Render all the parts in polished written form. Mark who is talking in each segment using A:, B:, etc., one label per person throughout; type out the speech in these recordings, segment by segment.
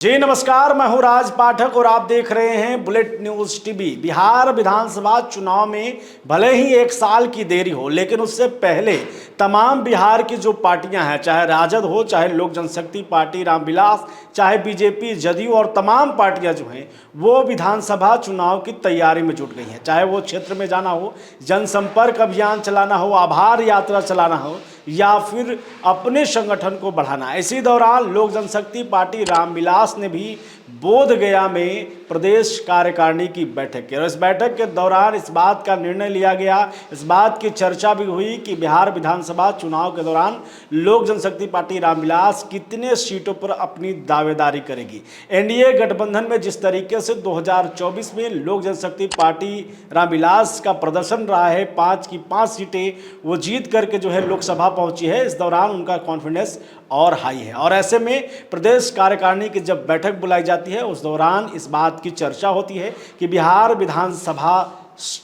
A: जी नमस्कार, मैं हूं राज पाठक और आप देख रहे हैं बुलेट न्यूज टीवी। बिहार विधानसभा चुनाव में भले ही एक साल की देरी हो, लेकिन उससे पहले तमाम बिहार की जो पार्टियां हैं, चाहे राजद हो, चाहे लोक जनशक्ति पार्टी रामविलास, चाहे बीजेपी, जदयू और तमाम पार्टियां जो हैं वो विधानसभा चुनाव की तैयारी में जुट गई हैं। चाहे वो क्षेत्र में जाना हो, जनसंपर्क अभियान चलाना हो, आभार यात्रा चलाना हो या फिर अपने संगठन को बढ़ाना। इसी दौरान लोक जनशक्ति पार्टी रामविलास ने भी बोधगया में प्रदेश कार्यकारिणी की बैठक की और इस बैठक के दौरान इस बात का निर्णय लिया गया, इस बात की चर्चा भी हुई कि बिहार विधानसभा चुनाव के दौरान लोक जनशक्ति पार्टी रामविलास कितने सीटों पर अपनी दावेदारी करेगी। एनडीए गठबंधन में जिस तरीके से 2024 में लोक जनशक्ति पार्टी रामविलास का प्रदर्शन रहा है, 5 की 5 सीटें वो जीत करके जो है लोकसभा पहुंची है, इस दौरान उनका कॉन्फिडेंस और हाई है। और ऐसे में प्रदेश कार्यकारिणी की जब बैठक बुलाई जाती है उस दौरान इस बात की चर्चा होती है कि बिहार विधानसभा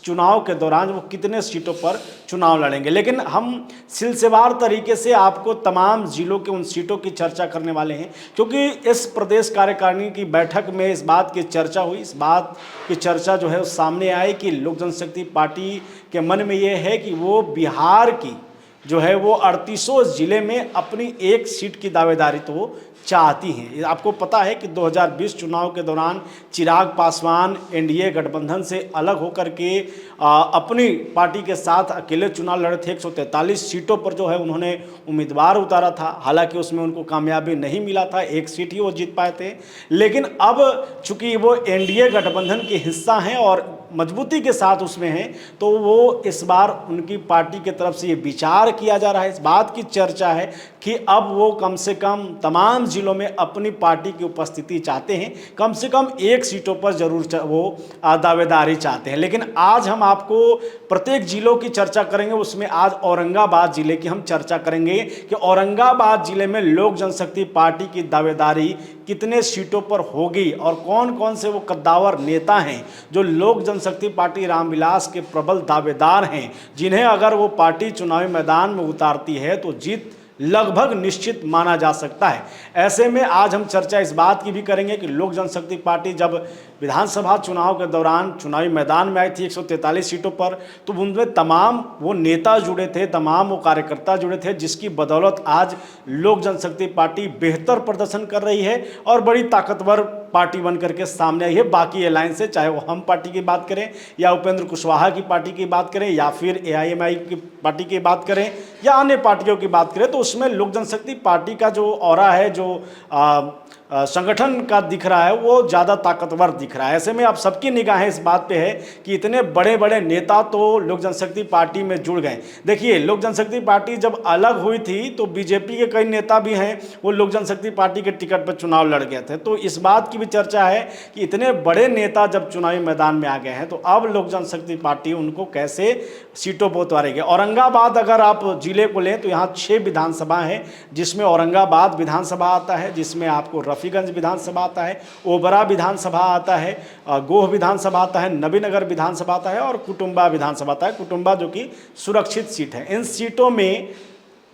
A: चुनाव के दौरान वो कितने सीटों पर चुनाव लड़ेंगे। लेकिन हम सिलसिलेवार तरीके से आपको तमाम जिलों के उन सीटों की चर्चा करने वाले हैं, क्योंकि इस प्रदेश कार्यकारिणी की बैठक में इस बात की चर्चा हुई, इस बात की चर्चा जो है उस सामने आई कि लोक जनशक्ति पार्टी के मन में ये है कि वो बिहार की जो है वो 38 जिले में अपनी एक सीट की दावेदारी तो चाहती हैं। आपको पता है कि 2020 चुनाव के दौरान चिराग पासवान एनडीए गठबंधन से अलग होकर के अपनी पार्टी के साथ अकेले चुनाव लड़े थे। 143 सीटों पर जो है उन्होंने उम्मीदवार उतारा था, हालांकि उसमें उनको कामयाबी नहीं मिला था, एक सीट ही वो जीत पाए थे। लेकिन अब चूंकि वो एनडीए गठबंधन के हिस्सा हैं और मजबूती के साथ उसमें हैं, तो वो इस बार उनकी पार्टी की तरफ से ये विचार किया जा रहा है, इस बात की चर्चा है कि अब वो कम से कम तमाम जिलों में अपनी पार्टी की उपस्थिति चाहते हैं, कम से कम एक सीटों पर जरूर वो दावेदारी चाहते हैं। लेकिन आज हम आपको प्रत्येक जिलों की चर्चा करेंगे, उसमें आज औरंगाबाद जिले की हम चर्चा करेंगे कि औरंगाबाद जिले में लोक जनशक्ति पार्टी की दावेदारी कितने सीटों पर होगी और कौन कौन से वो कद्दावर नेता हैं जो लोक जनशक्ति पार्टी रामविलास के प्रबल दावेदार हैं, जिन्हें अगर वो पार्टी चुनावी मैदान में उतारती है तो जीत लगभग निश्चित माना जा सकता है। ऐसे में आज हम चर्चा इस बात की भी करेंगे कि लोक जनशक्ति पार्टी जब विधानसभा चुनाव के दौरान चुनावी मैदान में आई थी 143 सीटों पर, तो उनमें तमाम वो नेता जुड़े थे, तमाम वो कार्यकर्ता जुड़े थे, जिसकी बदौलत आज लोक जनशक्ति पार्टी बेहतर प्रदर्शन कर रही है और बड़ी ताकतवर पार्टी बन करके सामने आई है। बाकी अलायंस से, चाहे वो हम पार्टी की बात करें या उपेंद्र कुशवाहा की पार्टी की बात करें या फिर एआईएमआई की पार्टी की बात करें या अन्य पार्टियों की बात करें, तो उसमें लोक जनशक्ति पार्टी का जो ऑरा है, जो संगठन का दिख रहा है, वो ज़्यादा ताकतवर दिख रहा है। ऐसे में आप सबकी निगाहें इस बात पे है कि इतने बड़े बड़े नेता तो लोक जनशक्ति पार्टी में जुड़ गए। देखिए, लोक जनशक्ति पार्टी जब अलग हुई थी तो बीजेपी के कई नेता भी हैं वो लोक जनशक्ति पार्टी के टिकट पर चुनाव लड़ गए थे, तो इस बात की भी चर्चा है कि इतने बड़े नेता जब चुनावी मैदान में आ गए हैं तो अब लोक जनशक्ति पार्टी उनको कैसे सीटों पर उतारेगी। औरंगाबाद अगर आप जिले को लें तो यहाँ 6 विधानसभा हैं, जिसमें औरंगाबाद विधानसभा आता है, जिसमें आपको रफीगंज विधानसभा आता है, ओबरा विधानसभा आता है, गोह विधानसभा आता है, नबीनगर विधानसभा आता है और कुटुंबा विधानसभा आता है। कुटुंबा जो कि सुरक्षित सीट है। इन सीटों में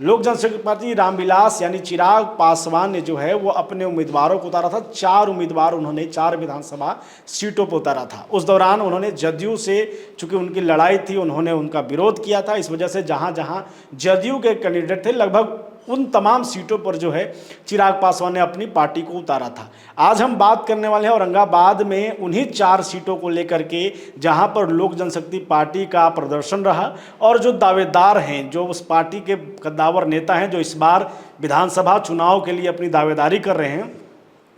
A: लोक जनशक्ति पार्टी रामविलास यानी चिराग पासवान ने जो है वो अपने उम्मीदवारों को उतारा था। 4 उम्मीदवार उन्होंने 4 विधानसभा सीटों पर उतारा था। उस दौरान उन्होंने जदयू से, चूंकि उनकी लड़ाई थी, उन्होंने उनका विरोध किया था। इस वजह से जहां जहां जदयू के कैंडिडेट थे लगभग उन तमाम सीटों पर जो है चिराग पासवान ने अपनी पार्टी को उतारा था। आज हम बात करने वाले हैं औरंगाबाद में उन्हीं 4 सीटों को लेकर के जहां पर लोक जनशक्ति पार्टी का प्रदर्शन रहा और जो दावेदार हैं, जो उस पार्टी के कद्दावर नेता हैं जो इस बार विधानसभा चुनाव के लिए अपनी दावेदारी कर रहे हैं,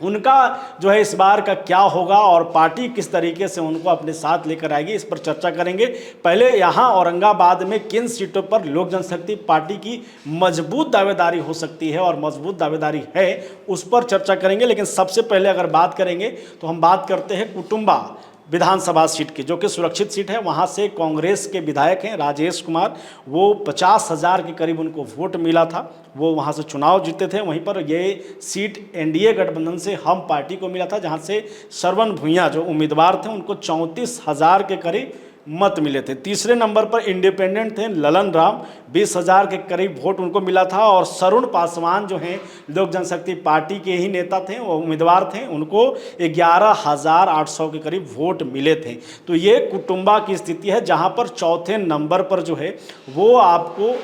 A: उनका जो है इस बार का क्या होगा और पार्टी किस तरीके से उनको अपने साथ लेकर आएगी, इस पर चर्चा करेंगे। पहले यहाँ औरंगाबाद में किन सीटों पर लोक जनशक्ति पार्टी की मजबूत दावेदारी हो सकती है और मजबूत दावेदारी है, उस पर चर्चा करेंगे। लेकिन सबसे पहले अगर बात करेंगे तो हम बात करते हैं कुटुंबा विधानसभा सीट की, जो कि सुरक्षित सीट है। वहाँ से कांग्रेस के विधायक हैं राजेश कुमार, वो 50,000 के करीब उनको वोट मिला था, वो वहाँ से चुनाव जीते थे। वहीं पर ये सीट एनडीए गठबंधन से हम पार्टी को मिला था, जहाँ से श्रवण भुइयाँ जो उम्मीदवार थे उनको 34,000 के करीब मत मिले थे। तीसरे नंबर पर इंडिपेंडेंट थे ललन राम, 20,000 के करीब वोट उनको मिला था। और सरुण पासवान जो हैं लोक जनशक्ति पार्टी के ही नेता थे, वो उम्मीदवार थे, उनको 11,800 के करीब वोट मिले थे। तो ये कुटुंबा की स्थिति है, जहाँ पर चौथे नंबर पर जो है वो आपको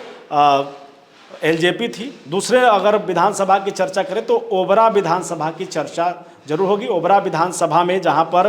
A: एलजेपी थी। दूसरे अगर विधानसभा की चर्चा करें तो ओबरा विधानसभा की चर्चा जरूर होगी। ओबरा विधानसभा में जहां पर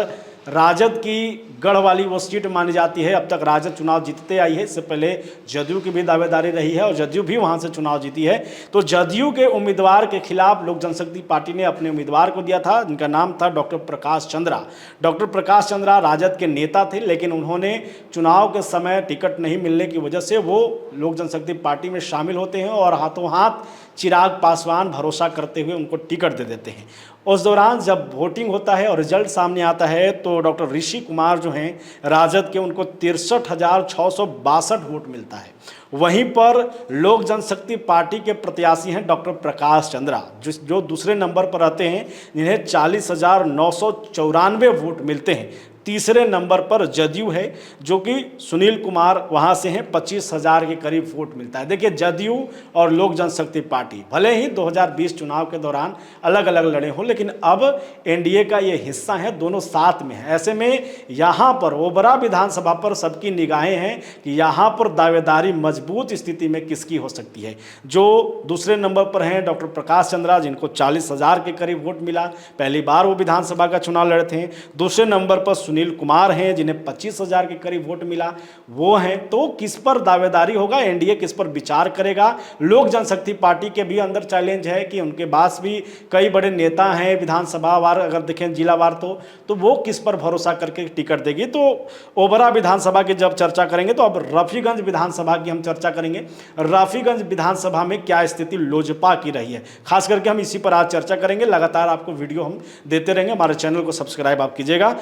A: राजद की गढ़ वाली वो सीट मानी जाती है, अब तक राजद चुनाव जीतते आई है, इससे पहले जदयू की भी दावेदारी रही है और जदयू भी वहां से चुनाव जीती है। तो जदयू के उम्मीदवार के खिलाफ लोक जनशक्ति पार्टी ने अपने उम्मीदवार को दिया था, जिनका नाम था डॉक्टर प्रकाश चंद्रा। डॉक्टर प्रकाश चंद्रा राजद के नेता थे, लेकिन उन्होंने चुनाव के समय टिकट नहीं मिलने की वजह से वो लोक जनशक्ति पार्टी में शामिल होते हैं और हाथों हाथ चिराग पासवान भरोसा करते हुए उनको टिकट दे देते हैं। उस दौरान जब वोटिंग होता है और रिजल्ट सामने आता है तो डॉक्टर ऋषि कुमार जो हैं राजद के, उनको 63,662 वोट मिलता है। वहीं पर लोक जनशक्ति पार्टी के प्रत्याशी हैं डॉक्टर प्रकाश चंद्रा, जो दूसरे नंबर पर रहते हैं, जिन्हें 40,994 वोट मिलते हैं। तीसरे नंबर पर जदयू है, जो कि सुनील कुमार वहां से हैं, 25,000 के करीब वोट मिलता है। देखिए, जदयू और लोक जनशक्ति पार्टी भले ही 2020 चुनाव के दौरान अलग अलग लड़े हों, लेकिन अब एनडीए का ये हिस्सा है, दोनों साथ में है। ऐसे में यहाँ पर ओबरा विधानसभा पर सबकी निगाहें हैं कि यहाँ पर दावेदारी मजबूत स्थिति में किसकी हो सकती है। जो दूसरे नंबर पर हैं डॉक्टर प्रकाश चंद्रा, जिनको 40,000 के करीब वोट मिला, पहली बार वो विधानसभा का चुनाव लड़े थे। दूसरे नंबर पर सुनील कुमार हैं, जिन्हें 25,000 के करीब वोट मिला, वो हैं। तो किस पर दावेदारी होगा, एनडीए किस पर विचार करेगा? लोक जनशक्ति पार्टी के भी अंदर चैलेंज है कि उनके पास भी कई बड़े नेता हैं विधानसभा वार, अगर देखें जिला वार, तो वो किस पर भरोसा करके टिकट देगी। तो ओबरा विधानसभा की जब चर्चा करेंगे तो अब रफीगंज विधानसभा की हम चर्चा करेंगे। रफीगंज विधानसभा में क्या स्थिति लोजपा की रही है, खास करके हम इसी पर आज चर्चा करेंगे। लगातार आपको वीडियो हम देते रहेंगे, हमारे चैनल को सब्सक्राइब आप कीजिएगा।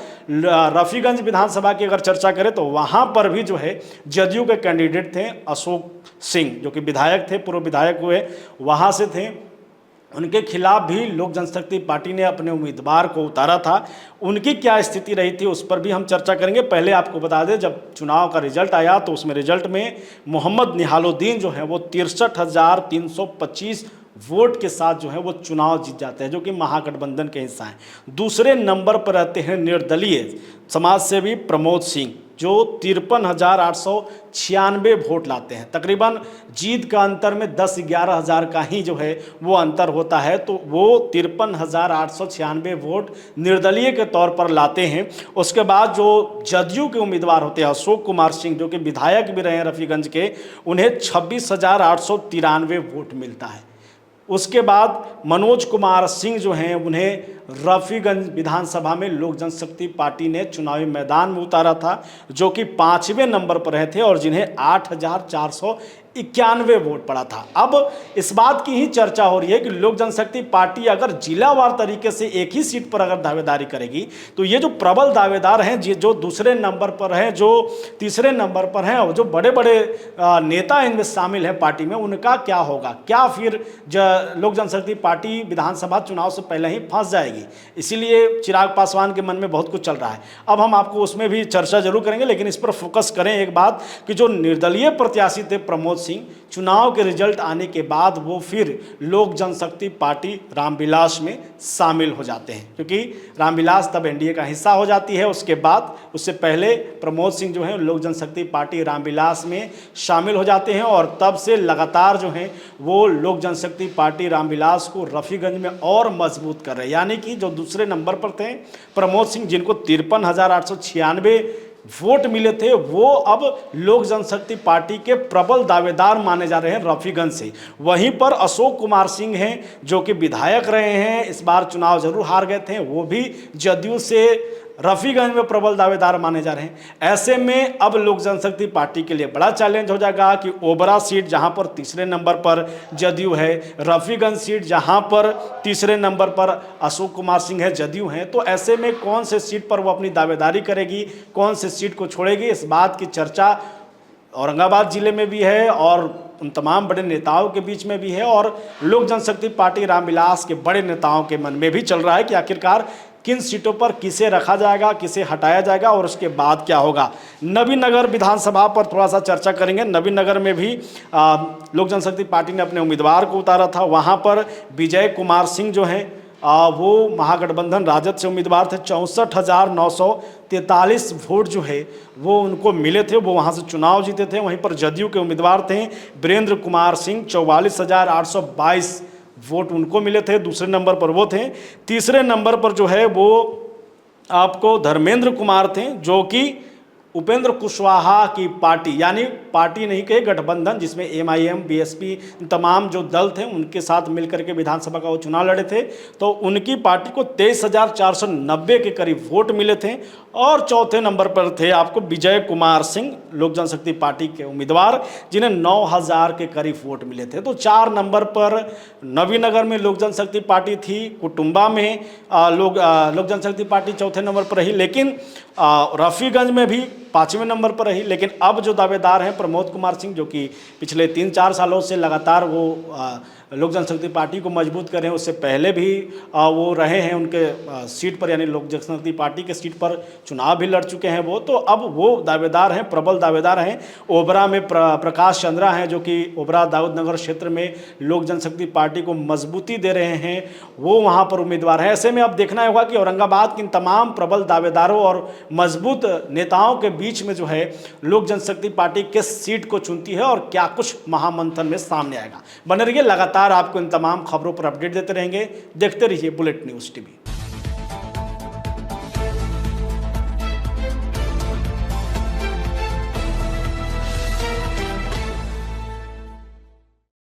A: रफीगंज विधानसभा की अगर चर्चा करें तो वहां पर भी जो है जदयू के कैंडिडेट थे अशोक सिंह, जो कि विधायक थे, पूर्व विधायक हुए, वहां से थे। उनके खिलाफ भी लोक जनशक्ति पार्टी ने अपने उम्मीदवार को उतारा था। उनकी क्या स्थिति रही थी उस पर भी हम चर्चा करेंगे। पहले आपको बता दें, जब चुनाव का रिजल्ट आया तो उसमें रिजल्ट में मोहम्मद निहालुद्दीन जो है वो 63,325 वोट के साथ जो है वो चुनाव जीत जाते हैं, जो कि महागठबंधन के हिस्सा हैं। दूसरे नंबर पर रहते हैं निर्दलीय समाजसेवी प्रमोद सिंह, जो 53,896 वोट लाते हैं। तकरीबन जीत का अंतर में 10-11 हज़ार का ही जो है वो अंतर होता है। तो वो 53,896 वोट निर्दलीय के तौर पर लाते हैं। उसके बाद जो जदयू के उम्मीदवार होते हैं अशोक कुमार सिंह, जो कि विधायक भी रहे हैं रफीगंज के, उन्हें 26,893 वोट मिलता है। उसके बाद मनोज कुमार सिंह जो हैं, उन्हें रफीगंज विधानसभा में लोक जनशक्ति पार्टी ने चुनावी मैदान में उतारा था, जो कि 5वें नंबर पर रहे थे और जिन्हें 8,491 वोट पड़ा था। अब इस बात की ही चर्चा हो रही है कि लोक जनशक्ति पार्टी अगर जिलावार तरीके से एक ही सीट पर अगर दावेदारी करेगी तो ये जो प्रबल दावेदार हैं, जो दूसरे नंबर पर हैं, जो तीसरे नंबर पर हैं, और जो बड़े बड़े नेता इनमें शामिल हैं पार्टी में, उनका क्या होगा? क्या फिर लोक जनशक्ति पार्टी विधानसभा चुनाव से पहले ही फंस जाएगी? इसीलिए चिराग पासवान के मन में बहुत कुछ चल रहा है। अब हम आपको उसमें भी चर्चा जरूर करेंगे, लेकिन इस पर फोकस करें एक बात कि जो निर्दलीय प्रत्याशी थे प्रमोद सिंह, चुनाव के रिजल्ट आने के बाद वो फिर लोक जनशक्ति पार्टी रामविलास में शामिल हो जाते हैं, क्योंकि रामविलास तब एनडीए का हिस्सा हो जाती है। उसके बाद, उससे पहले प्रमोद सिंह जो है लोक जनशक्ति पार्टी रामविलास में शामिल हो जाते हैं और तब से लगातार जो है वो लोक जनशक्ति पार्टी रामविलास को रफीगंज में और मजबूत कर रहे हैं। यानी कि जो दूसरे नंबर पर थे प्रमोद सिंह, जिनको 53,896 वोट मिले थे, वो अब लोक जनशक्ति पार्टी के प्रबल दावेदार माने जा रहे हैं रफीगंज से। वहीं पर अशोक कुमार सिंह हैं, जो कि विधायक रहे हैं, इस बार चुनाव जरूर हार गए थे, वो भी जदयू से रफीगंज में प्रबल दावेदार माने जा रहे हैं। ऐसे में अब लोक जनशक्ति पार्टी के लिए बड़ा चैलेंज हो जाएगा कि ओबरा सीट जहां पर तीसरे नंबर पर जदयू है, रफीगंज सीट जहां पर तीसरे नंबर पर अशोक कुमार सिंह है, जदयू हैं, तो ऐसे में कौन से सीट पर वो अपनी दावेदारी करेगी, कौन से सीट को छोड़ेगी, इस बात की चर्चा औरंगाबाद जिले में भी है और उन तमाम बड़े नेताओं के बीच में भी है और लोक जनशक्ति पार्टी रामविलास के बड़े नेताओं के मन में भी चल रहा है कि आखिरकार किन सीटों पर किसे रखा जाएगा, किसे हटाया जाएगा और उसके बाद क्या होगा। नबीनगर विधानसभा पर थोड़ा सा चर्चा करेंगे। नबीनगर में भी लोक जनशक्ति पार्टी ने अपने उम्मीदवार को उतारा था। वहाँ पर विजय कुमार सिंह जो हैं वो महागठबंधन राजद से उम्मीदवार थे। 64,943 वोट जो है वो उनको मिले थे, वो वहाँ से चुनाव जीते थे। वहीं पर जदयू के उम्मीदवार थे वीरेंद्र कुमार सिंह, 44,822 वोट उनको मिले थे, दूसरे नंबर पर वो थे। तीसरे नंबर पर जो है वो आपको धर्मेंद्र कुमार थे, जो कि उपेंद्र कुशवाहा की पार्टी, यानी पार्टी नहीं कहे गठबंधन, जिसमें एमआईएम, बीएसपी तमाम जो दल थे उनके साथ मिलकर के विधानसभा का वो चुनाव लड़े थे। तो उनकी पार्टी को 23,490 के करीब वोट मिले थे। और चौथे नंबर पर थे आपको विजय कुमार सिंह, लोक जनशक्ति पार्टी के उम्मीदवार, जिन्हें 9,000 के करीब वोट मिले थे। तो 4 नंबर पर नबीनगर में लोक जनशक्ति पार्टी थी, कुटुंबा में लोक जनशक्ति पार्टी चौथे नंबर पर रही, लेकिन रफ़ीगंज में भी 5वें नंबर पर रही। लेकिन अब जो दावेदार हैं प्रमोद कुमार सिंह, जो कि पिछले 3-4 सालों से लगातार वो लोक जनशक्ति पार्टी को मजबूत कर रहे हैं, उससे पहले भी वो रहे हैं उनके सीट पर, यानी लोक जनशक्ति पार्टी के सीट पर चुनाव भी लड़ चुके हैं वो। तो अब वो दावेदार हैं, प्रबल दावेदार हैं। ओबरा में प्रकाश चंद्रा हैं, जो कि ओबरा दाऊदनगर क्षेत्र में लोक जनशक्ति पार्टी को मजबूती दे रहे हैं, वो वहाँ पर उम्मीदवार हैं। ऐसे में अब देखना होगा कि औरंगाबाद के इन तमाम प्रबल दावेदारों और मजबूत नेताओं के बीच में जो है लोक जनशक्ति पार्टी किस सीट को चुनती है और क्या कुछ महामंथन में सामने आएगा। बने रहिए, लगातार आपको इन तमाम खबरों पर अपडेट देते रहेंगे। देखते रहिए बुलेट न्यूज़ टीवी।